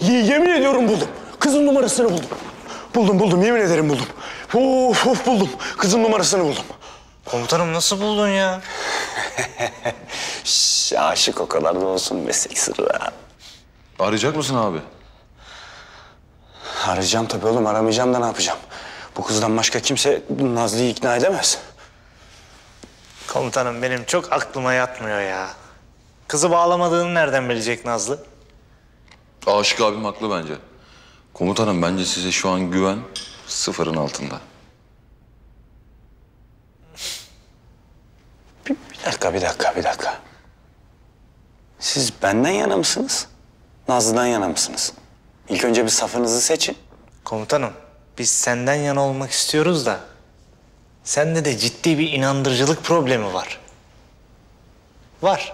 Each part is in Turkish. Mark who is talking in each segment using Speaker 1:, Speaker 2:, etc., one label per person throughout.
Speaker 1: Yemin ediyorum buldum. Kızın numarasını buldum. Buldum, yemin ederim buldum. Of buldum. Kızın numarasını buldum.
Speaker 2: Komutanım nasıl buldun ya?
Speaker 1: Aşık o kadar da olsun meslek sırrı ha.
Speaker 3: Arayacak mısın abi?
Speaker 1: Arayacağım tabii oğlum, aramayacağım da ne yapacağım? Bu kızdan başka kimse Nazlı'yı ikna edemez.
Speaker 2: Komutanım benim çok aklıma yatmıyor ya. Kızı bağlamadığını nereden bilecek Nazlı?
Speaker 3: Aşık abim haklı bence. Komutanım bence size şu an güven sıfırın altında.
Speaker 1: Bir dakika. Siz benden yana mısınız? Nazlı'dan yana mısınız? İlk önce bir safınızı seçin.
Speaker 2: Komutanım biz senden yana olmak istiyoruz da... ...sende de ciddi bir inandırıcılık problemi var. Var.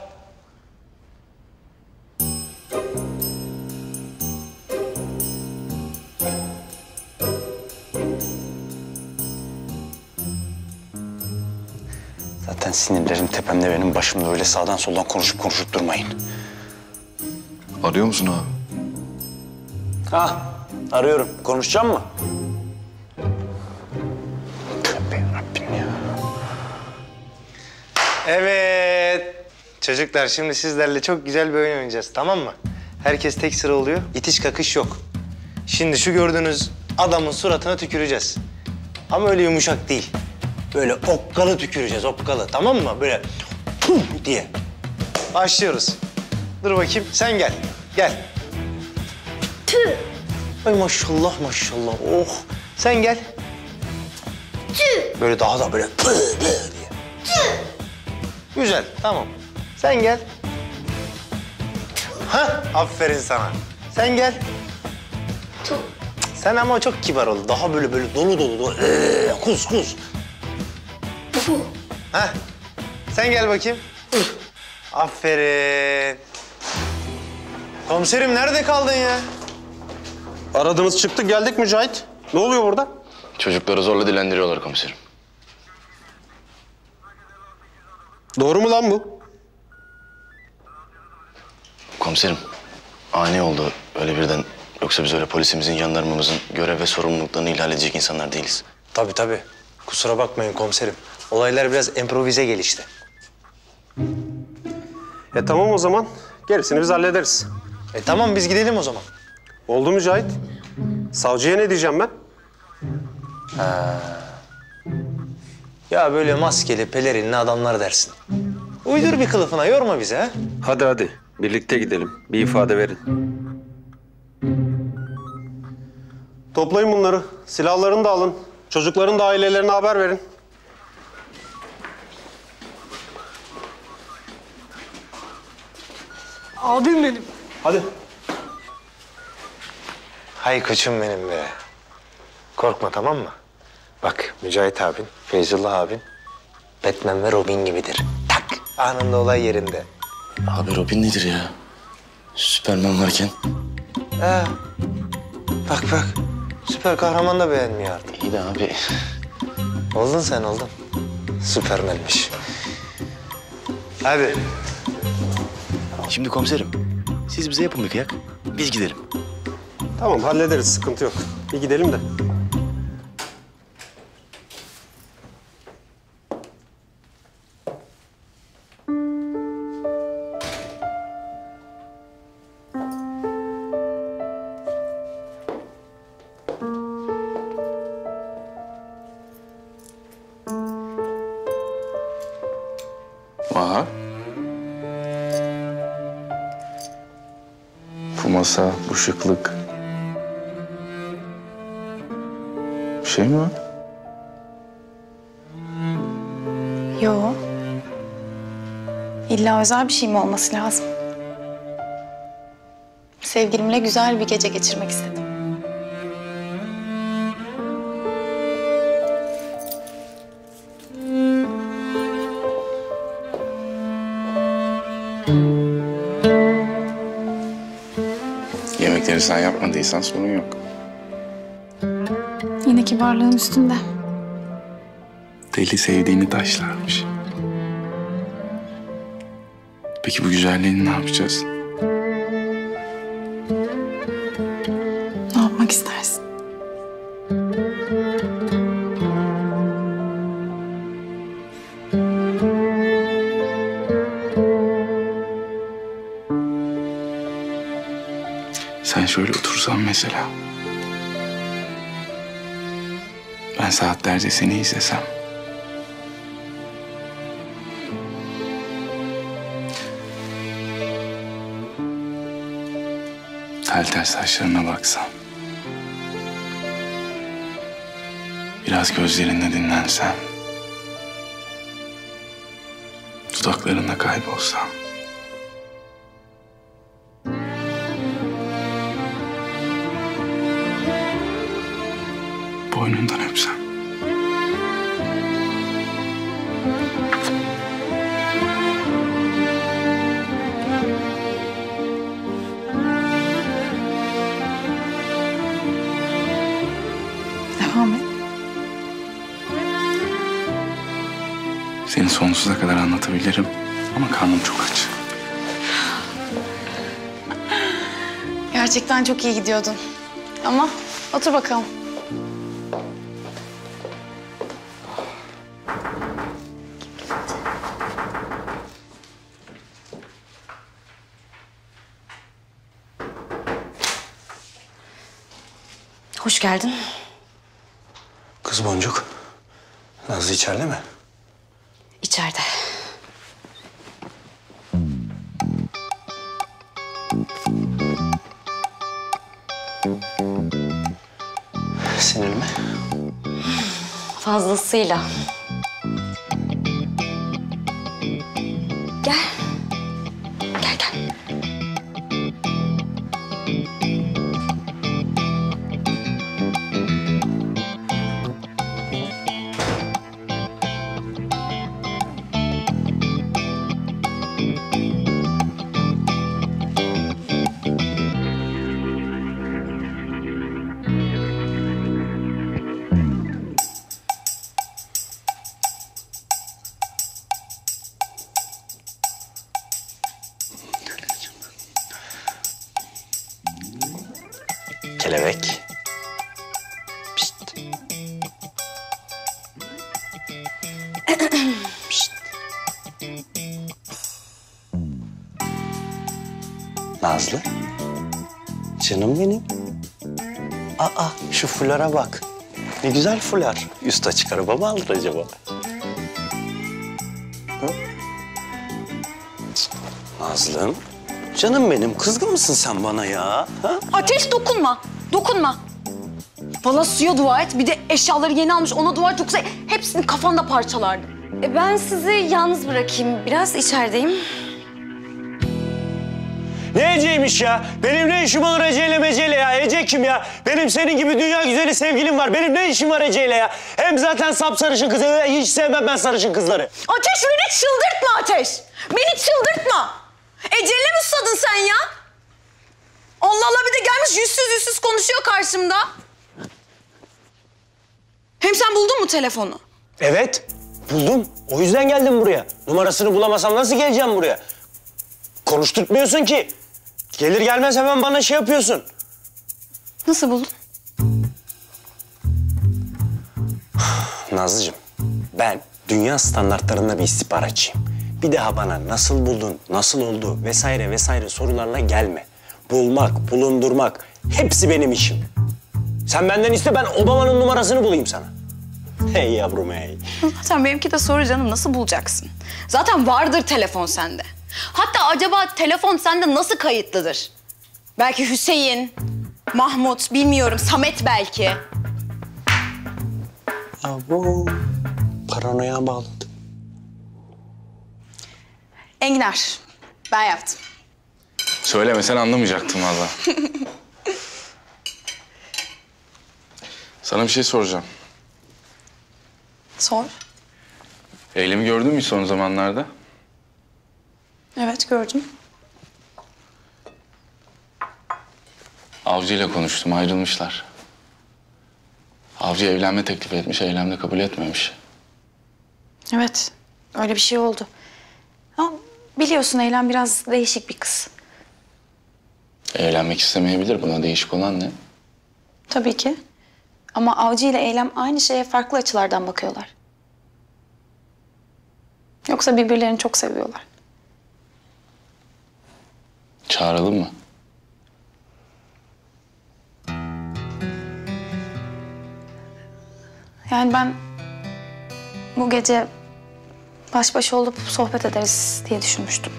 Speaker 1: Zaten sinirlerim tepemde benim, başımda öyle sağdan soldan konuşup durmayın.
Speaker 3: Arıyor musun abi?
Speaker 1: Arıyorum. Konuşacağım mı? Tövbe yarabbim ya.
Speaker 2: Evet. Çocuklar şimdi sizlerle çok güzel bir oyun oynayacağız, tamam mı? Herkes tek sıra oluyor, itiş kakış yok. Şimdi şu gördüğünüz adamın suratına tüküreceğiz. Ama öyle yumuşak değil. Böyle okkalı tüküreceğiz, okkalı, tamam mı? Böyle pum diye. Başlıyoruz. Dur bakayım, sen gel. Gel.
Speaker 4: Tüh.
Speaker 2: Ay maşallah. Oh. Sen gel.
Speaker 4: Tüh.
Speaker 2: Böyle daha da böyle pı diye. Güzel, tamam. Sen gel. Hah, aferin sana. Sen gel.
Speaker 4: Tüh.
Speaker 2: Sen ama çok kibar ol. Daha böyle dolu. Kus.
Speaker 4: Puh.
Speaker 2: Hah. Sen gel bakayım. Aferin. Komiserim nerede kaldın ya?
Speaker 5: Aradığınız çıktı, geldik Mücahit. Ne oluyor burada?
Speaker 6: Çocukları zorla dilendiriyorlar komiserim.
Speaker 5: Doğru mu lan bu?
Speaker 6: Komiserim, ani oldu öyle birden. Yoksa biz öyle polisimizin, jandarmamızın görev ve sorumluluklarını ihlal edecek insanlar değiliz.
Speaker 2: Tabii. Kusura bakmayın komiserim. Olaylar biraz improvize gelişti.
Speaker 5: Tamam o zaman. Gerisini biz hallederiz.
Speaker 2: Tamam biz gidelim o zaman.
Speaker 5: Oldu Mücahit. Savcıya ne diyeceğim ben?
Speaker 2: Ya böyle maskeli, pelerinli adamlar dersin. Uydur bir kılıfına, yorma bizi ha.
Speaker 5: Hadi. Birlikte gidelim. Bir ifade verin. Toplayın bunları. Silahlarını da alın. Çocukların da ailelerine haber verin.
Speaker 4: Abim benim.
Speaker 5: Hadi.
Speaker 2: Hay koçum benim be. Korkma, tamam mı? Bak Mücahit abin, Feyzullah abin Batman ve Robin gibidir. Tak! Anında olay yerinde.
Speaker 6: Abi Robin nedir ya? Süperman varken.
Speaker 2: Bak. Süper kahraman da beğenmiyor artık.
Speaker 6: İyi de abi.
Speaker 2: Oldun sen, oldun. Süpermenmiş. Hadi.
Speaker 6: Şimdi komiserim, siz bize yapın bir kıyak, biz gidelim.
Speaker 5: Tamam hallederiz. Sıkıntı yok. Bir gidelim de.
Speaker 3: Aha. Bu masa, bu şıklık. Bir şey mi var?
Speaker 7: Yo. İlla özel bir şey mi olması lazım? Sevgilimle güzel bir gece geçirmek istedim.
Speaker 3: Yemekleri sen yapmadıysan sorun yok.
Speaker 7: Yine kibarlığın üstünde.
Speaker 3: Deli sevdiğini taşlarmış. Peki bu güzelliğini ne yapacağız?
Speaker 8: Sen şöyle otursan mesela. Ben saatlerce seni izlesem. Tel tel saçlarına baksam. Biraz gözlerinde dinlensem. Dudaklarında kaybolsam. Boynundan öpsem.
Speaker 7: Devam et.
Speaker 8: Seni sonsuza kadar anlatabilirim ama karnım çok aç.
Speaker 7: Gerçekten çok iyi gidiyordun. Ama otur bakalım.
Speaker 9: Hoş geldin.
Speaker 1: Kız Boncuk, Nazlı içeride mi?
Speaker 9: İçeride.
Speaker 1: Sinirli mi?
Speaker 9: Fazlasıyla. Gel. Gel gel.
Speaker 1: Kelebek. Pişt. Pişt. Nazlı. Canım benim. Aa, şu fulara bak. Ne güzel fular. Üst açık araba mı alır acaba? Hı? Cık, Nazlım. Canım benim, kızgın mısın sen bana ya? Ha?
Speaker 9: Ateş dokunma. Dokunma. Bana suya dua et. Bir de eşyaları yeni almış ona dua et. Yoksa hepsini kafanda parçalardım. Ben sizi yalnız bırakayım. Biraz içerideyim.
Speaker 2: Ne Ece'ymiş ya? Benim ne işim olur Ece'yle meceyle ya? Ece kim ya? Benim senin gibi dünya güzeli sevgilim var. Benim ne işim var Ece'yle ya? Hem zaten sapsarışın kız. Hiç sevmem ben sarışın kızları.
Speaker 9: Ateş beni çıldırtma Ateş. Beni çıldırtma. Ece'yle mi susadın sen ya? Allah Allah bir de gelmiş yüzsüz konuşuyor karşımda. Hem sen buldun mu telefonu?
Speaker 2: Evet, buldum. O yüzden geldim buraya. Numarasını bulamasam nasıl geleceğim buraya? Konuşturtmuyorsun ki. Gelir gelmez hemen bana şey yapıyorsun.
Speaker 9: Nasıl buldun?
Speaker 1: Nazlıcığım, ben dünya standartlarında bir istihbaratçıyım. Bir daha bana nasıl buldun, nasıl oldu vesaire vesaire sorularla gelme. Bulmak, bulundurmak hepsi benim işim. Sen benden iste, ben Obama'nın numarasını bulayım sana. Hey yavrum hey.
Speaker 9: Zaten benimki de soru canım, nasıl bulacaksın? Zaten vardır telefon sende. Hatta acaba telefon sende nasıl kayıtlıdır? Belki Hüseyin, Mahmut, bilmiyorum, Samet belki.
Speaker 1: Ya bu paranoya bağladı.
Speaker 7: Enginar, ben yaptım.
Speaker 8: Söylemesen anlamayacaktım valla. Sana bir şey soracağım.
Speaker 7: Sor.
Speaker 8: Eylemi gördün mü son zamanlarda?
Speaker 7: Evet, gördüm.
Speaker 8: Avcı ile konuştum, ayrılmışlar. Avcı evlenme teklif etmiş, Eylem de kabul etmemiş.
Speaker 7: Evet, öyle bir şey oldu. Ama biliyorsun Eylem biraz değişik bir kız.
Speaker 8: Evlenmek istemeyebilir, buna değişik olan ne?
Speaker 7: Tabii ki. Ama Avcı ile Eylem aynı şeye farklı açılardan bakıyorlar. Yoksa birbirlerini çok seviyorlar.
Speaker 8: Çağıralım mı?
Speaker 7: Yani ben bu gece baş başa olup sohbet ederiz diye düşünmüştüm.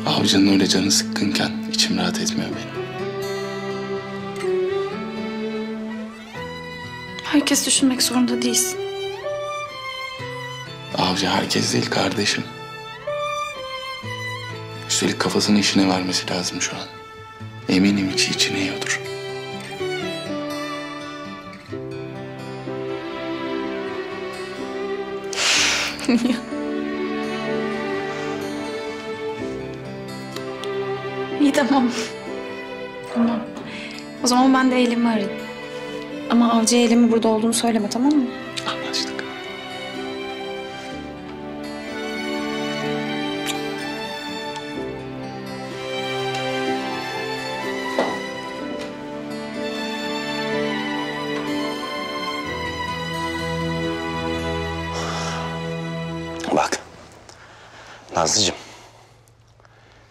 Speaker 8: Avcının öyle canı sıkkınken içim rahat etmiyor benim.
Speaker 7: Herkes düşünmek zorunda değilsin.
Speaker 8: Avcı herkes değil kardeşim. Üstelik kafasını işine vermesi lazım şu an. Eminim içine yiyordur.
Speaker 7: İyi tamam. Tamam. O zaman ben de Eylem'i arayayım. Ama avcı Eylem'in burada olduğunu söyleme, tamam mı?
Speaker 8: Anlaştık.
Speaker 1: Bak, Nazlıcığım,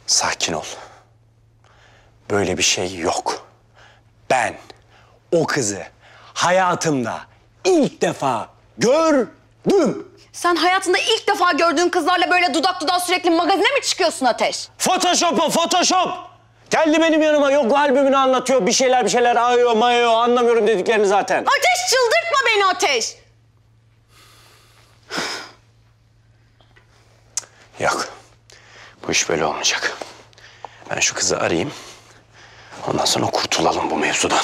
Speaker 1: sakin ol. Böyle bir şey yok. Ben o kızı hayatımda ilk defa gördüm.
Speaker 9: Sen hayatında ilk defa gördüğün kızlarla böyle dudak dudağa sürekli magazine mi çıkıyorsun Ateş?
Speaker 1: Photoshop o, Photoshop. Geldi benim yanıma, yok albümünü anlatıyor, bir şeyler ayıyor mayıyor, anlamıyorum dediklerini zaten.
Speaker 9: Ateş, çıldırtma beni Ateş.
Speaker 1: Yok, bu iş böyle olmayacak. Ben şu kızı arayayım, ondan sonra kurtulalım bu mevzudan.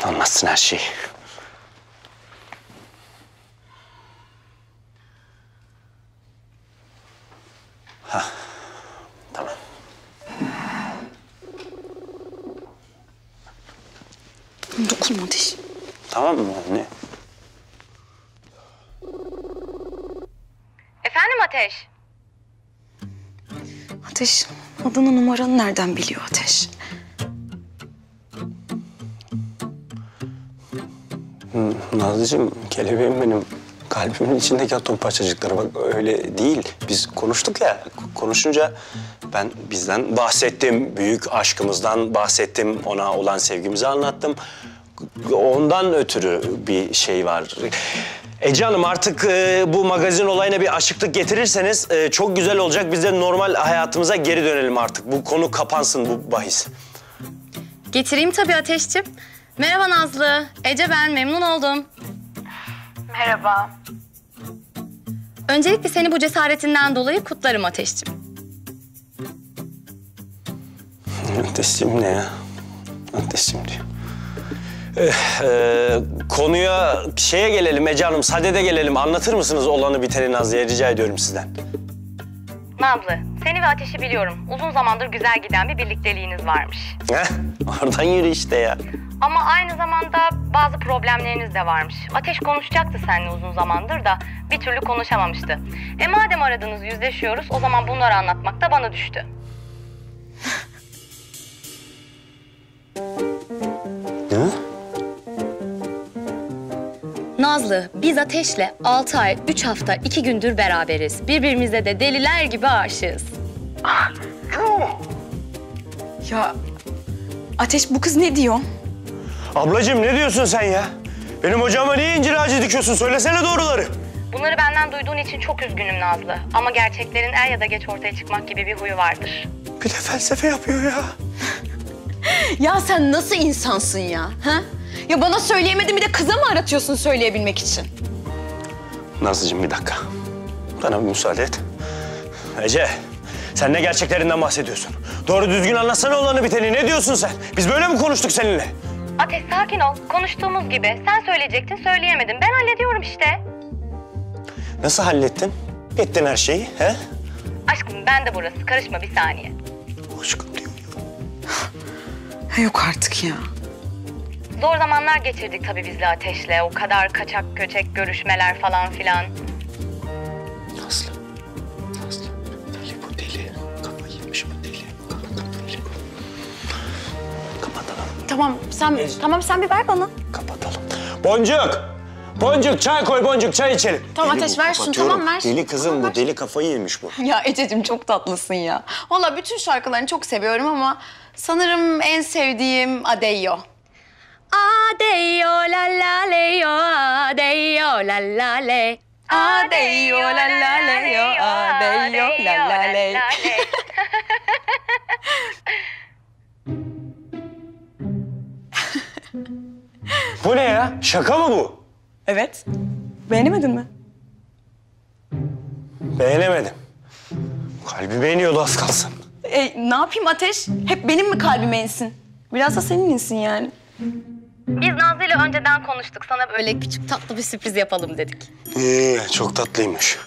Speaker 1: Anlatsın her şeyi. Ha, tamam.
Speaker 7: Dokunma Ateş.
Speaker 1: Tamam mı anne?
Speaker 9: Efendim Ateş?
Speaker 7: Ateş, adını numaranı nereden biliyor Ateş?
Speaker 1: Nazlıcığım, kelebeğim benim. Kalbimin içindeki atom parçacıkları bak öyle değil. Biz konuştuk ya, konuşunca ben bizden bahsettim. Büyük aşkımızdan bahsettim. Ona olan sevgimizi anlattım. Ondan ötürü bir şey var. Ece Hanım artık bu magazin olayına bir açıklık getirirseniz çok güzel olacak. Biz de normal hayatımıza geri dönelim artık. Bu konu kapansın, bu bahis.
Speaker 9: Getireyim tabii Ateşciğim. Merhaba Nazlı. Ece ben, memnun oldum.
Speaker 7: Merhaba.
Speaker 9: Öncelikle seni bu cesaretinden dolayı kutlarım Ateşciğim.
Speaker 1: Ateşim ne ya? Ateşim diyor. Konuya şeye gelelim Ece Hanım, sadede gelelim. Anlatır mısınız olanı biteni Nazlı'ya, rica ediyorum sizden.
Speaker 10: Nazlı, seni ve Ateş'i biliyorum. Uzun zamandır güzel giden bir birlikteliğiniz varmış.
Speaker 1: Heh, oradan yürü işte ya.
Speaker 10: Ama aynı zamanda bazı problemleriniz de varmış. Ateş konuşacaktı seninle uzun zamandır da bir türlü konuşamamıştı. Madem aradınız, yüzleşiyoruz, o zaman bunları anlatmak da bana düştü.
Speaker 1: Ne?
Speaker 10: Nazlı, biz Ateş'le 6 ay, 3 hafta, 2 gündür beraberiz. Birbirimize de deliler gibi aşığız.
Speaker 7: Ya Ateş, bu kız ne diyor?
Speaker 1: Ablacığım ne diyorsun sen ya? Benim ocağıma niye incir ağacı dikiyorsun? Söylesene doğruları.
Speaker 10: Bunları benden duyduğun için çok üzgünüm Nazlı. Ama gerçeklerin er ya da geç ortaya çıkmak gibi bir huyu vardır.
Speaker 1: Bir de felsefe yapıyor ya.
Speaker 9: Ya sen nasıl insansın ya? Ha? Ya bana söyleyemedin, bir de kıza mı aratıyorsun söyleyebilmek için?
Speaker 1: Nazlıcığım bir dakika. Bana bir müsaade et. Ece, sen ne gerçeklerinden bahsediyorsun? Doğru düzgün anlatsana olanı biteni. Ne diyorsun sen? Biz böyle mi konuştuk seninle?
Speaker 10: Ateş sakin ol. Konuştuğumuz gibi. Sen söyleyecektin, söyleyemedin. Ben hallediyorum işte.
Speaker 1: Nasıl hallettin? Ettin her şeyi, he?
Speaker 10: Aşkım ben de burası. Karışma bir saniye.
Speaker 1: Aşkım diyor ya.
Speaker 7: Yok artık ya.
Speaker 10: Zor zamanlar geçirdik tabii bizle Ateş'le. O kadar kaçak göçek görüşmeler falan filan.
Speaker 1: Nazlı. Nazlı. Deli bu deli. Kafa yemiş bu deli. Deli. Kapatalım.
Speaker 9: Tamam sen bir ver bana.
Speaker 1: Kapatalım. Boncuk! Boncuk çay koy, Boncuk çay içelim.
Speaker 9: Tamam
Speaker 1: Deli
Speaker 9: Ateş
Speaker 1: bu,
Speaker 9: ver şunu,
Speaker 1: kapatıyorum.
Speaker 9: tamam ver.
Speaker 1: Deli kızım bu, deli kafayı yemiş bu.
Speaker 9: Ya Ececiğim çok tatlısın ya. Vallahi bütün şarkılarını çok seviyorum ama sanırım en sevdiğim Adeyo. Adeyo la la leyo, adeyo la la le. Adeyo la la leyo, adeyo la la le.
Speaker 1: Bu ne ya? Şaka mı bu?
Speaker 9: Evet. Beğenemedin mi?
Speaker 1: Beğenemedim. Kalbi beğeniyordu az kalsın.
Speaker 9: Ne yapayım Ateş? Hep benim mi kalbime insin? Biraz da senin insin yani.
Speaker 10: Biz Nazlı ile önceden konuştuk. Sana böyle küçük tatlı bir sürpriz yapalım dedik.
Speaker 1: Çok tatlıymış.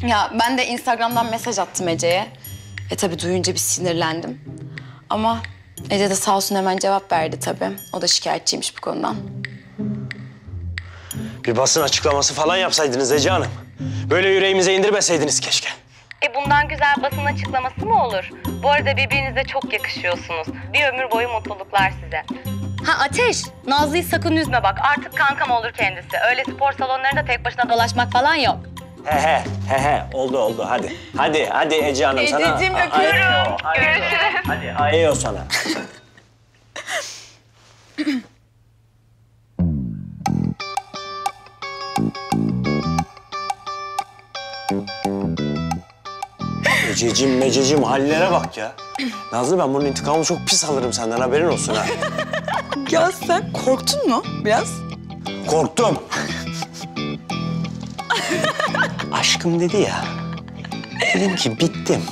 Speaker 9: Ya ben de Instagram'dan mesaj attım Ece'ye. Tabii duyunca bir sinirlendim. Ama Ece de sağ olsun hemen cevap verdi tabii. O da şikayetçiymiş bu konudan.
Speaker 1: Bir basın açıklaması falan yapsaydınız Ece Hanım. Böyle yüreğimize indirmeseydiniz keşke.
Speaker 10: Bundan güzel basın açıklaması mı olur? Bu arada birbirinize çok yakışıyorsunuz. Bir ömür boyu mutluluklar size. Ha Ateş, Nazlı'yı sakın üzme bak. Artık kankam olur kendisi. Öyle spor salonlarında tek başına dolaşmak falan yok.
Speaker 1: He. Oldu hadi. Hadi Ece Hanım sana.
Speaker 9: Ececiğim öpüyorum.
Speaker 1: Görüşürüz. Hadi ayıyor sana. Mececiğim hallere bak ya. Nazlı ben bunun intikamını çok pis alırım senden haberin olsun ha.
Speaker 9: Ya sen korktun mu biraz?
Speaker 1: Korktum. Aşkım dedi ya. Dedim ki bittim.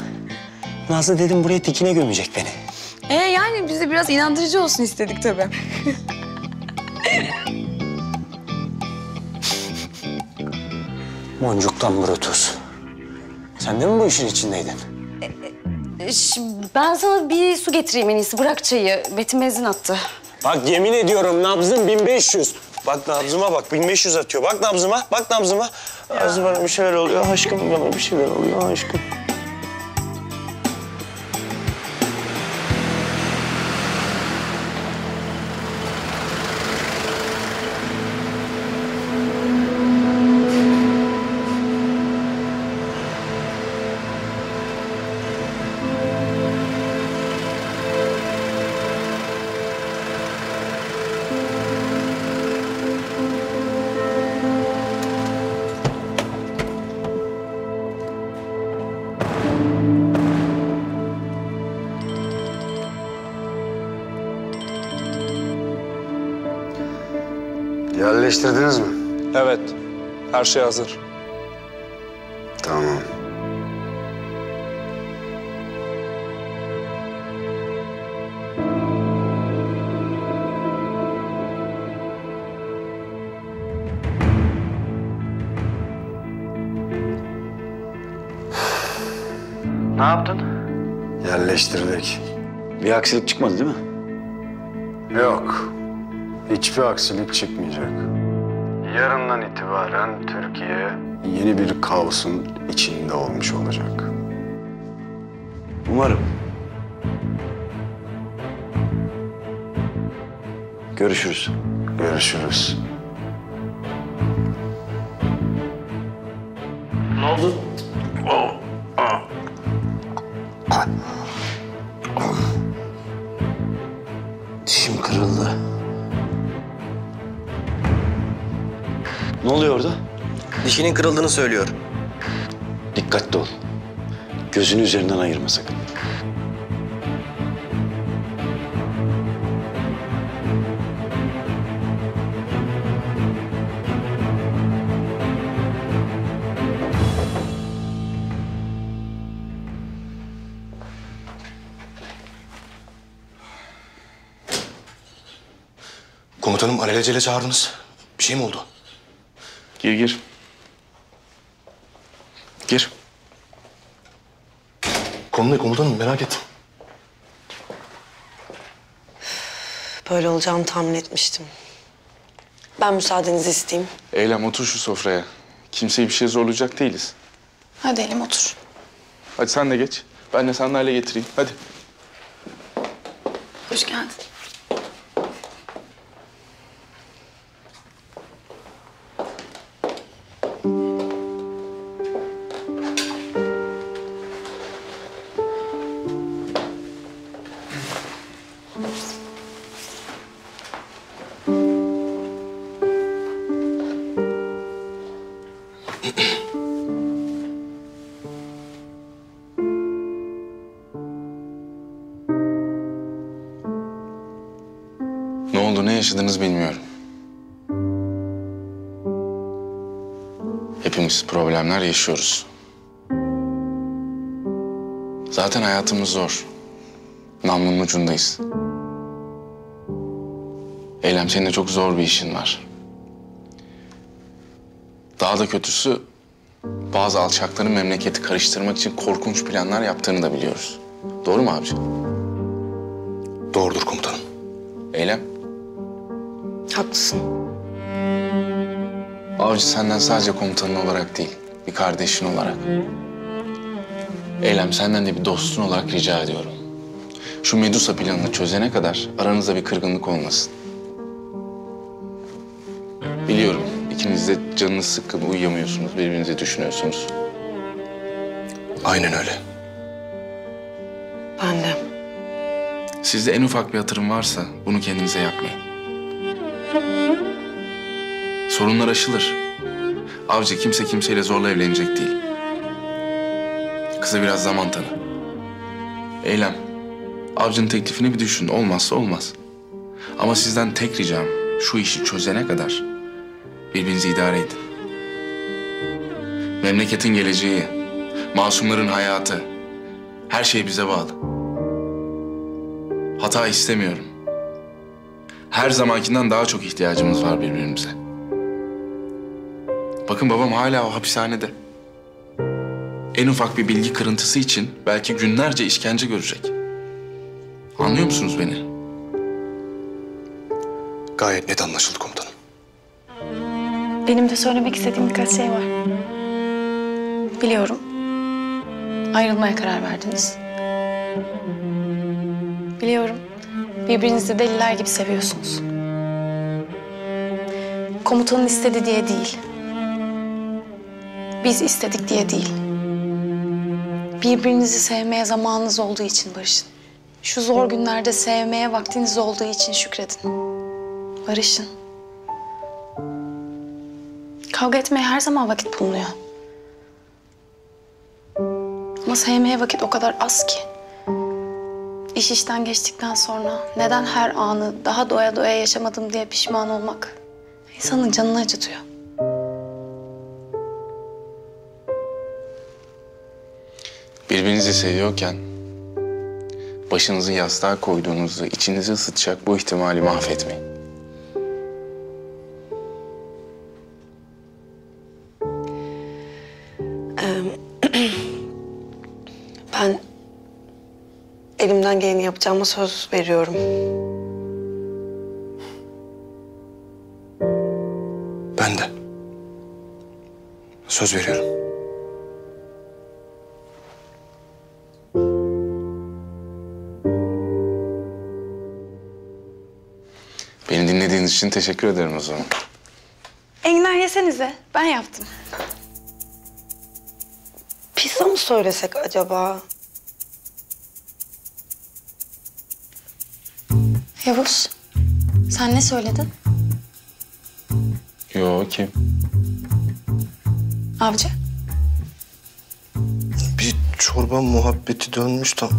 Speaker 1: Nazlı dedim buraya dikine gömecek beni.
Speaker 9: Yani biz de biraz inandırıcı olsun istedik tabii.
Speaker 1: Boncuktan Brutus. Sen de mi bu işin içindeydin?
Speaker 7: Ben sana bir su getireyim en iyisi. Bırak çayı. Betim benzin attı.
Speaker 1: Bak yemin ediyorum nabzım 1500. Bak nabzıma bak 1500 atıyor. Bak nabzıma. Nazlı bana bir şeyler oluyor. Aşkım bana bir şeyler oluyor aşkım.
Speaker 11: Yerleştirdiniz mi?
Speaker 12: Evet. Her şey hazır.
Speaker 11: Tamam.
Speaker 6: Ne yaptın?
Speaker 11: Yerleştirdik.
Speaker 6: Bir aksilik çıkmadı değil mi?
Speaker 11: Yok. Hiçbir aksilik çıkmayacak. Yarından itibaren Türkiye yeni bir kaosun içinde olmuş olacak.
Speaker 6: Umarım. Görüşürüz.
Speaker 11: Görüşürüz.
Speaker 1: Ne oldu? Dişim kırıldı.
Speaker 6: Ne oluyor orada?
Speaker 1: Dişinin kırıldığını söylüyor.
Speaker 6: Dikkatli ol. Gözünü üzerinden ayırma sakın.
Speaker 13: Komutanım alelacele çağırdınız. Bir şey mi oldu?
Speaker 8: Gir. Gir.
Speaker 13: Konu ne komutanım merak ettim.
Speaker 14: Böyle olacağını tahmin etmiştim. Ben müsaadenizi isteyeyim.
Speaker 8: Eylem otur şu sofraya. Kimseyi bir şey zorlayacak değiliz.
Speaker 9: Hadi Elim otur.
Speaker 8: Hadi sen de geç. Ben de sandalye getireyim. Hadi.
Speaker 9: Hoş geldin.
Speaker 8: yaşadınız bilmiyorum. Hepimiz problemler yaşıyoruz. Zaten hayatımız zor. Namlunun ucundayız. Eylem, senin de çok zor bir işin var. Daha da kötüsü, bazı alçakların memleketi karıştırmak için korkunç planlar yaptığını da biliyoruz. Doğru mu abici?
Speaker 13: Doğrudur komutanım.
Speaker 8: Eylem?
Speaker 14: Haklısın.
Speaker 8: Avcı senden sadece komutanın olarak değil, bir kardeşin olarak. Eylem, senden de bir dostun olarak rica ediyorum. Şu Medusa planını çözene kadar aranızda bir kırgınlık olmasın. Biliyorum, ikiniz de canınız sıkkın, uyuyamıyorsunuz, birbirinizi düşünüyorsunuz.
Speaker 13: Aynen öyle.
Speaker 14: Ben de.
Speaker 8: Sizde en ufak bir hatırım varsa bunu kendinize yapmayın. Sorunlar aşılır. Avcı, kimse kimseyle zorla evlenecek değil. Kıza biraz zaman tanı. Eylem, Avcı'nın teklifini bir düşün. Olmazsa olmaz. Ama sizden tek ricam şu işi çözene kadar birbirinizi idare edin. Memleketin geleceği, masumların hayatı, her şey bize bağlı. Hata istemiyorum. Her zamankinden daha çok ihtiyacımız var birbirimize. Bakın, babam hala o hapishanede. En ufak bir bilgi kırıntısı için belki günlerce işkence görecek. Anlıyor musunuz beni?
Speaker 13: Gayet net anlaşıldı komutanım.
Speaker 7: Benim de söylemek istediğim birkaç şey var. Biliyorum. Ayrılmaya karar verdiniz. Biliyorum. Birbirinizi deliler gibi seviyorsunuz. Komutanın istedi diye değil. Biz istedik diye değil. Birbirinizi sevmeye zamanınız olduğu için barışın. Şu zor günlerde sevmeye vaktiniz olduğu için şükredin. Barışın. Kavga etmeye her zaman vakit bulunuyor. Ama sevmeye vakit o kadar az ki. İş işten geçtikten sonra neden her anı daha doya doya yaşamadım diye pişman olmak insanın canını acıtıyor.
Speaker 8: Birbirinizi seviyorken başınızı yastığa koyduğunuzda içinizi ısıtacak bu ihtimali mahvetmeyin.
Speaker 14: Ben elimden geleni yapacağıma söz veriyorum.
Speaker 13: Ben de. Söz veriyorum.
Speaker 8: Beni dinlediğiniz için teşekkür ederim o zaman.
Speaker 7: Enginar yesenize. Ben yaptım.
Speaker 14: Pizza mı söylesek acaba?
Speaker 7: Yavuz, sen ne söyledin?
Speaker 8: Yo, kim?
Speaker 7: Avcı.
Speaker 13: Bir çorba muhabbeti dönmüş tam.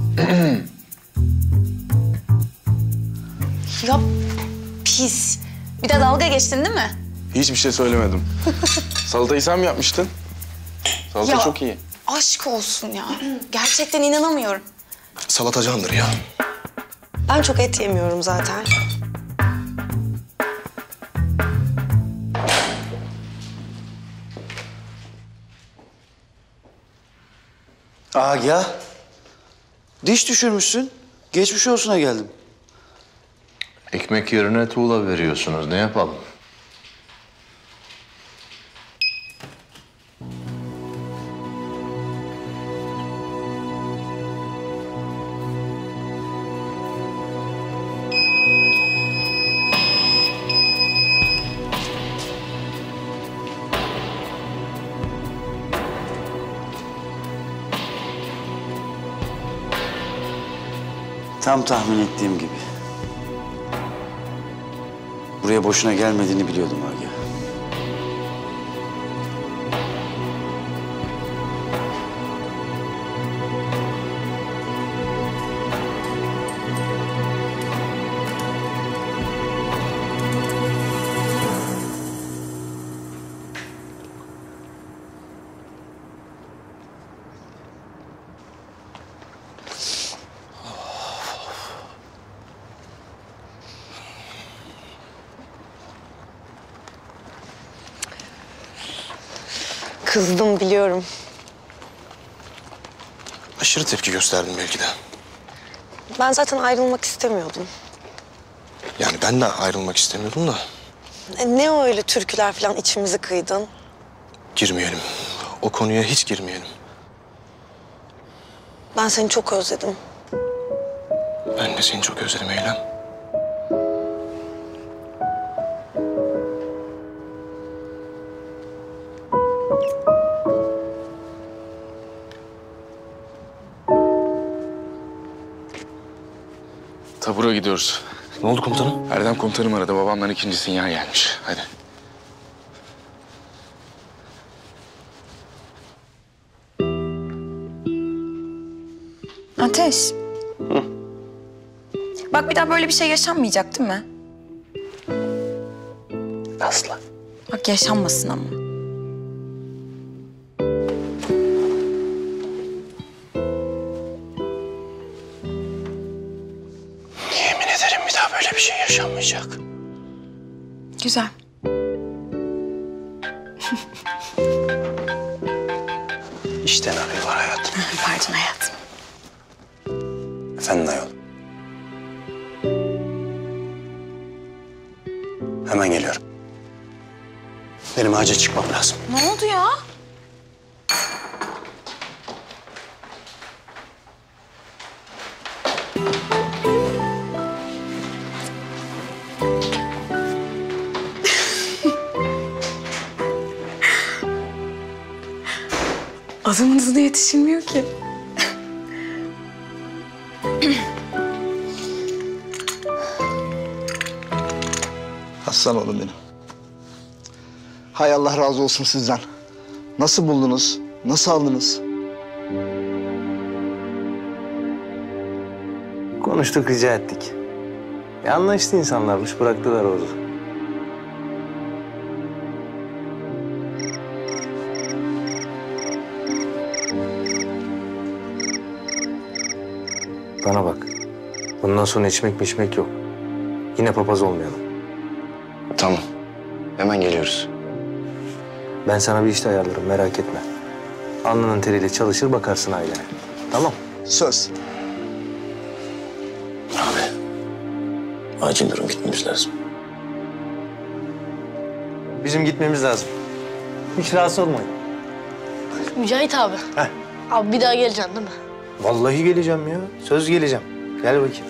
Speaker 7: Ya pis. Bir de dalga geçtin değil mi?
Speaker 8: Hiçbir şey söylemedim. Salatayı sen mi yapmıştın? Salata
Speaker 7: Ya,
Speaker 8: çok iyi.
Speaker 7: Aşk olsun ya. Gerçekten inanamıyorum.
Speaker 13: Salata candır ya.
Speaker 14: Ben çok et yemiyorum zaten.
Speaker 15: Agah, diş düşürmüşsün. Geçmiş olsuna geldim.
Speaker 11: Ekmek yerine tuğla veriyorsunuz. Ne yapalım?
Speaker 15: Tam tahmin ettiğim gibi. Buraya boşuna gelmediğini biliyordum Agah.
Speaker 14: Kızdım biliyorum.
Speaker 13: Aşırı tepki gösterdim belki de.
Speaker 14: Ben zaten ayrılmak istemiyordum.
Speaker 13: Yani ben de ayrılmak istemiyordum da.
Speaker 14: Ne o öyle türküler falan içimizi kıydın?
Speaker 13: Girmeyelim. O konuya hiç girmeyelim.
Speaker 14: Ben seni çok özledim.
Speaker 13: Ben de seni çok özledim Eylem.
Speaker 8: Tabura gidiyoruz.
Speaker 13: Ne oldu komutanım?
Speaker 8: Erdem komutanım aradı. Babamdan ikinci sinyal gelmiş. Hadi.
Speaker 9: Ateş. Bak bir daha böyle bir şey yaşanmayacak değil mi?
Speaker 1: Asla.
Speaker 9: Bak yaşanmasın ama.
Speaker 1: Yemin ederim bir daha böyle bir şey yaşanmayacak.
Speaker 9: Güzel.
Speaker 1: İşten arıyorlar hayatım.
Speaker 9: Pardon hayatım.
Speaker 1: Efendim ayol. Hemen geliyorum. Benim acil çıkmam lazım.
Speaker 9: Ne oldu ya? Adamın hızına yetişilmiyor ki.
Speaker 16: Aslan oğlum benim. Hay Allah razı olsun sizden. Nasıl buldunuz? Nasıl aldınız?
Speaker 2: Konuştuk, rica ettik. Anlaştı insanlarmış, bıraktılar orada. Bana bak. Bundan sonra içmek yok. Yine papaz olmayalım.
Speaker 6: Tamam. Hemen geliyoruz.
Speaker 2: Ben sana bir işte ayarlarım, merak etme. Alnının teriyle çalışır, bakarsın ailene. Tamam.
Speaker 16: Söz.
Speaker 6: Abi. Acil durum gitmemiz lazım.
Speaker 2: Bizim gitmemiz lazım. Hiç rahatsız olmayın.
Speaker 4: Mücahit abi.
Speaker 2: Heh.
Speaker 4: Abi bir daha geleceksin değil mi?
Speaker 2: Vallahi geleceğim ya. Söz geleceğim. Gel bakayım.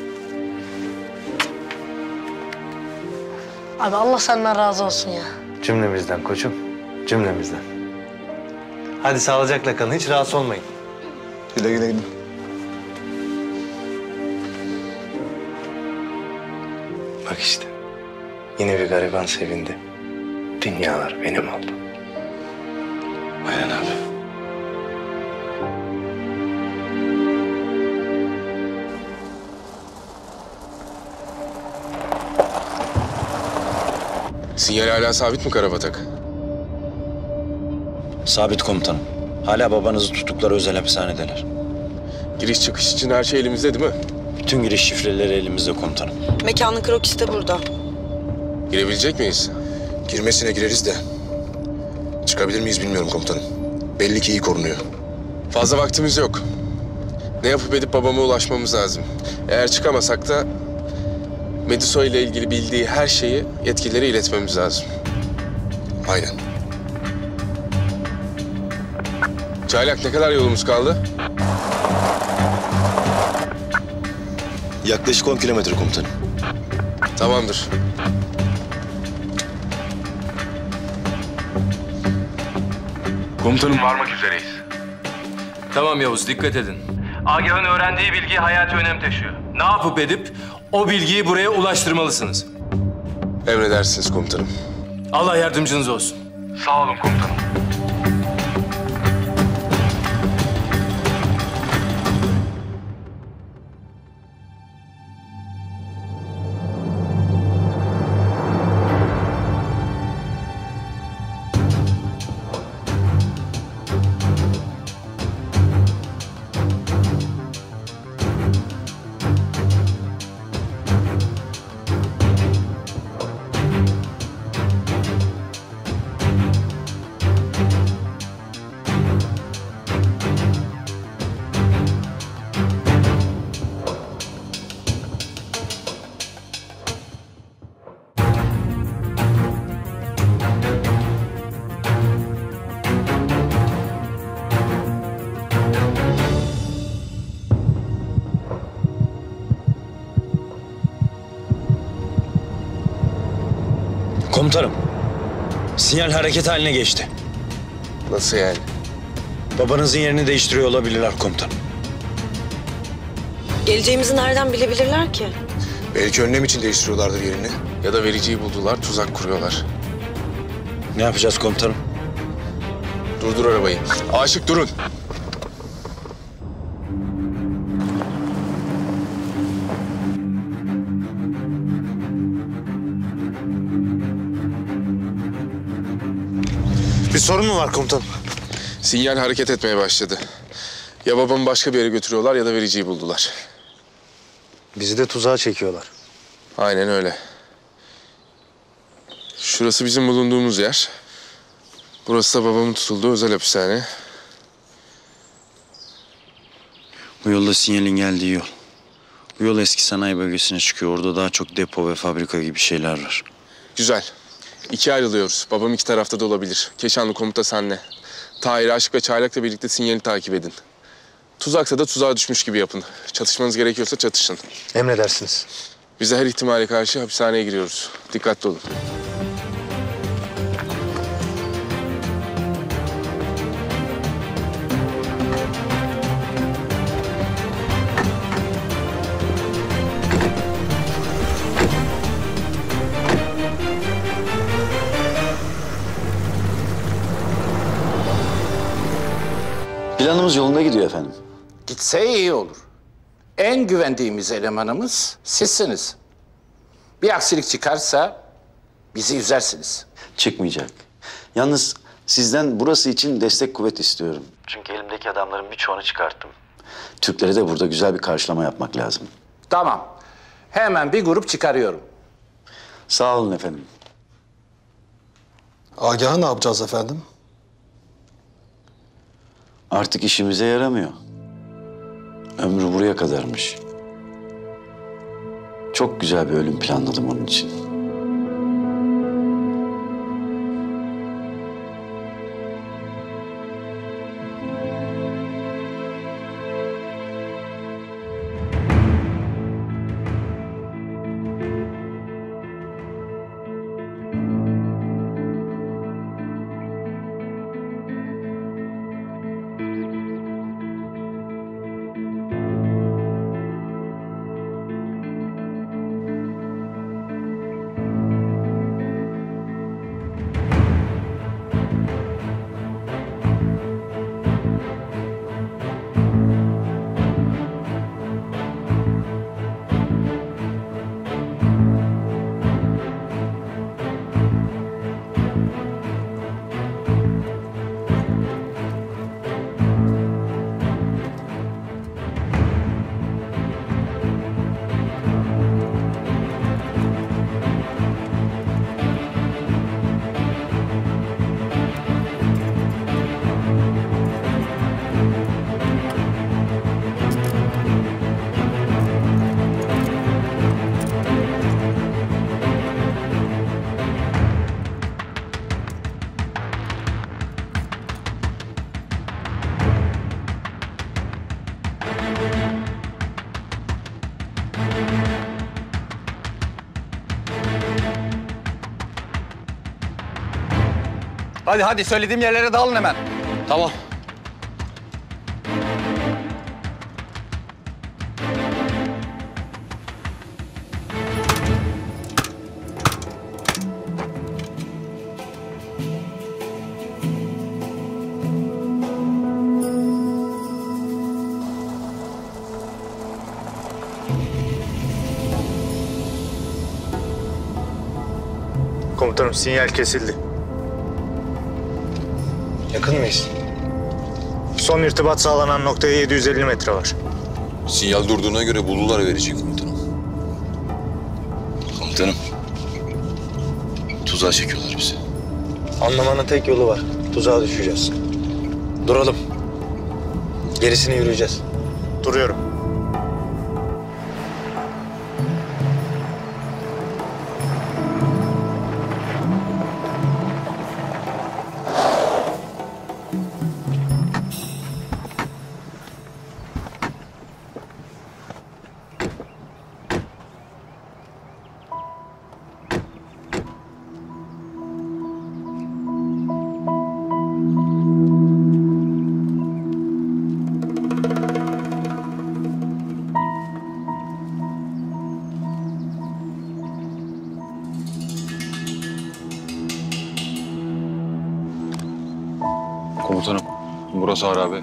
Speaker 4: Abi Allah senden razı olsun ya.
Speaker 2: Cümlemizden koçum. Cümlemizden. Hadi sağlıcakla kalın. Hiç rahatsız olmayın.
Speaker 16: Güle güle gidin.
Speaker 2: Bak işte. Yine bir gariban sevindi. Dünyalar benim oldu.
Speaker 6: Aynen abi.
Speaker 8: Sinyal hala sabit mi Karabatak?
Speaker 15: Sabit komutanım. Hala babanızı tuttukları özel hapishanedeler.
Speaker 8: Giriş çıkış için her şey elimizde değil mi?
Speaker 15: Bütün giriş şifreleri elimizde komutanım.
Speaker 14: Mekanın krokisi de burada.
Speaker 8: Girebilecek miyiz?
Speaker 13: Girmesine gireriz de. Çıkabilir miyiz bilmiyorum komutanım. Belli ki iyi korunuyor.
Speaker 8: Fazla vaktimiz yok. Ne yapıp edip babama ulaşmamız lazım. Eğer çıkamasak da Medisoy ile ilgili bildiği her şeyi yetkililere iletmemiz lazım.
Speaker 13: Aynen.
Speaker 8: Çaylak ne kadar yolumuz kaldı?
Speaker 13: Yaklaşık 10 kilometre komutanım.
Speaker 8: Tamamdır.
Speaker 17: Komutanım varmak üzereyiz.
Speaker 18: Tamam Yavuz, dikkat edin.
Speaker 17: Agah'ın öğrendiği bilgi hayati önem taşıyor.
Speaker 18: Ne yapıp edip o bilgiyi buraya ulaştırmalısınız.
Speaker 8: Emredersiniz komutanım.
Speaker 18: Allah yardımcınız olsun.
Speaker 17: Sağ olun komutanım.
Speaker 15: Komutanım, sinyal hareket haline geçti.
Speaker 13: Nasıl yani?
Speaker 15: Babanızın yerini değiştiriyor olabilirler komutanım.
Speaker 14: Geleceğimizi nereden bilebilirler ki?
Speaker 13: Belki önlem için değiştiriyorlardır yerini.
Speaker 8: Ya da vericiyi buldular, tuzak kuruyorlar.
Speaker 15: Ne yapacağız komutanım?
Speaker 13: Durdur arabayı. Aşık durun.
Speaker 2: Bir sorun mu var komutanım?
Speaker 8: Sinyal hareket etmeye başladı. Ya babamı başka bir yere götürüyorlar ya da vericiyi buldular.
Speaker 2: Bizi de tuzağa çekiyorlar.
Speaker 8: Aynen öyle. Şurası bizim bulunduğumuz yer. Burası da babamın tutulduğu özel hapishane.
Speaker 15: Bu yolda sinyalin geldiği yol. Bu yol eski sanayi bölgesine çıkıyor. Orada daha çok depo ve fabrika gibi şeyler var.
Speaker 8: Güzel. İkiye ayrılıyoruz. Babam iki tarafta da olabilir. Keşanlı komuta senle. Tahir, Aşık ve Çaylak'la birlikte sinyali takip edin. Tuzaksa da tuzağa düşmüş gibi yapın. Çatışmanız gerekiyorsa çatışın.
Speaker 2: Emredersiniz.
Speaker 8: Biz de her ihtimale karşı hapishaneye giriyoruz. Dikkatli olun.
Speaker 15: Planımız yolunda gidiyor efendim.
Speaker 19: Gitse iyi olur. En güvendiğimiz elemanımız sizsiniz. Bir aksilik çıkarsa bizi üzersiniz.
Speaker 15: Çıkmayacak. Yalnız sizden burası için destek kuvvet istiyorum. Çünkü elimdeki adamların birçoğunu çıkarttım. Türklere de burada güzel bir karşılama yapmak lazım.
Speaker 19: Tamam. Hemen bir grup çıkarıyorum.
Speaker 15: Sağ olun efendim.
Speaker 5: Agah'ı ne yapacağız efendim?
Speaker 15: Artık işimize yaramıyor. Ömrü buraya kadarmış. Çok güzel bir ölüm planladım onun için.
Speaker 18: Hadi söylediğim yerlere dağılın hemen.
Speaker 15: Tamam.
Speaker 2: Komutanım sinyal kesildi. Yakın mıyız? Son irtibat sağlanan noktaya 750 metre var.
Speaker 13: Sinyal durduğuna göre buldular vericiyi komutanım.
Speaker 6: Komutanım. Tuzağa çekiyorlar bizi.
Speaker 2: Anlamanın tek yolu var. Tuzağa düşeceğiz. Duralım. Gerisini yürüyeceğiz. Duruyorum.
Speaker 3: Burası harabe.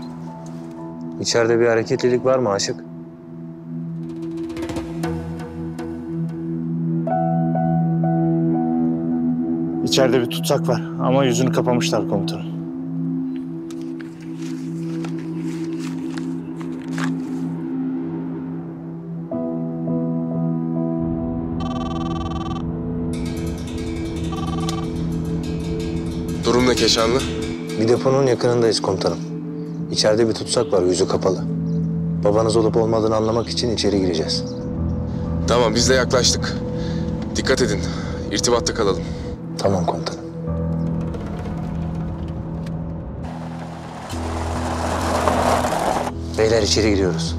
Speaker 2: İçeride bir hareketlilik var mı Aşık?
Speaker 20: İçeride bir tutsak var ama yüzünü kapamışlar komutanım.
Speaker 8: Durum ne Keşanlı?
Speaker 2: Bir deponun yakınındayız komutanım. İçeride bir tutsak var, yüzü kapalı. Babanız olup olmadığını anlamak için içeri gireceğiz.
Speaker 8: Tamam, biz de yaklaştık. Dikkat edin. İrtibatta kalalım.
Speaker 2: Tamam komutanım. Beyler içeri giriyoruz.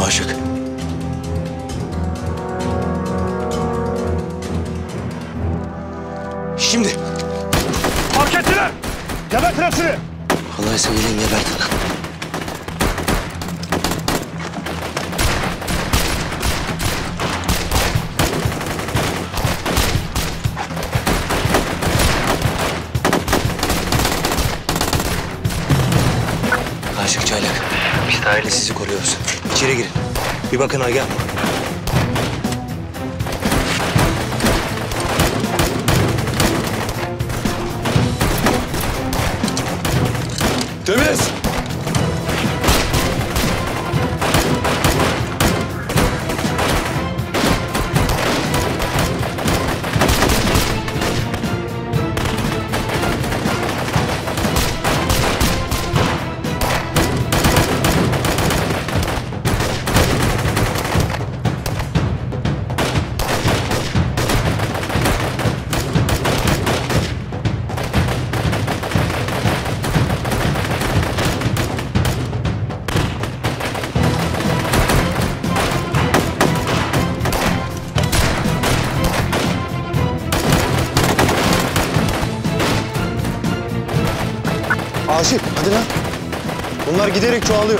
Speaker 15: Aşık. Şimdi.
Speaker 20: Fark ettiler! Gebertin hepsini!
Speaker 15: Allah seversen gebertin lan. Aşık Çaylak. Biz de aile sizi koruyoruz. İçeri girin. Bir bakın Agah.
Speaker 3: Temiz!
Speaker 2: Aşık, hadi lan. Bunlar giderek çoğalıyor.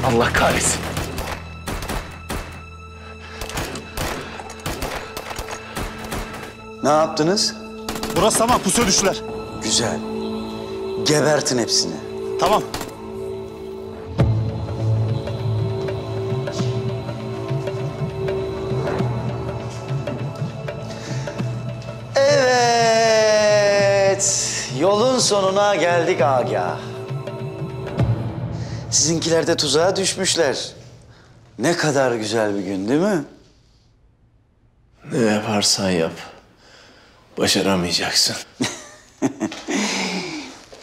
Speaker 15: Allah kahretsin. Ne yaptınız?
Speaker 20: Burası tamam, pusuya düştüler.
Speaker 15: Güzel. Gebertin hepsini.
Speaker 20: Tamam.
Speaker 15: Evet. Yolun sonuna geldik Agah. Sizinkiler de tuzağa düşmüşler. Ne kadar güzel bir gün değil mi?
Speaker 1: Ne yaparsan yap. Başaramayacaksın.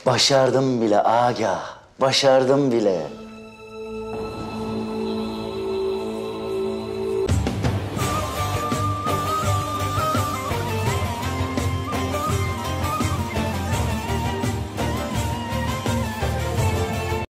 Speaker 15: Başardım bile Agah. Başardım bile.